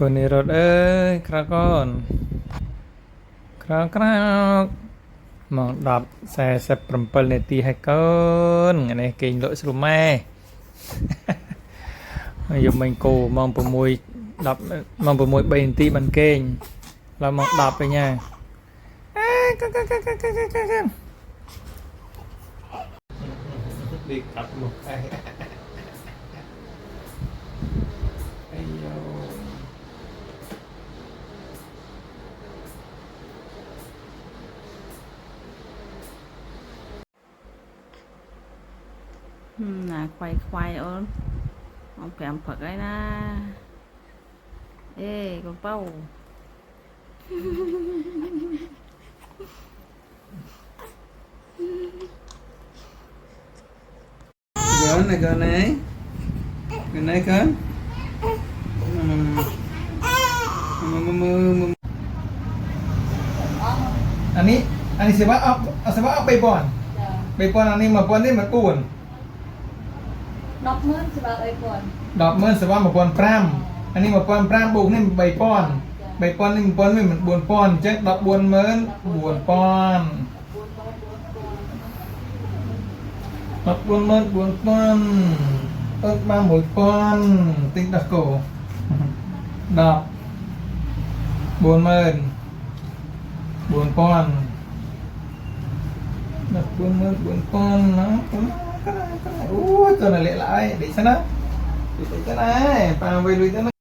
คนในรถเอ้ยคราวก่อนคราวมองดับแซ่เสปรมเปิลในตีให้เกินอันนี้เก่งโดยสรุปแม่ยมมันโกมองประมวยดับมองประมวยใบตีมันเก่งเรามองดับไปเนี่ยดีกับลูกไอ้โยkhoai ơn ông kèm Phật ấy na ê con bao Cái này cơอันนี้เสียว่าเอาเสียว่าเอาไปป่อนอันนี้มาป่อนนี่มันปูนดอกเมื่อสิบาทไอ้ก่อน ดอกเมื่อเสียว่ามาป่อนปรำอันนี้มาป่อนปรำบุกนี่ใบป่อนนี่มันป่อนไม่เหมือนบวนป่อนเจ๊ดอกบวนเมื่อบวนป่อนดอกบวนเมื่อบวนป่อนต้นมาหมดป่อนติ๊กดอกโกดอกบวนเมื่อบวนป่อนดอกบวนเมื่อบวนป่อนนะโอ้ตัวนั่นแหละไรเดี๋ยวฉันนะเดี๋ยวฉันนะปาไปลุยตัวนั้น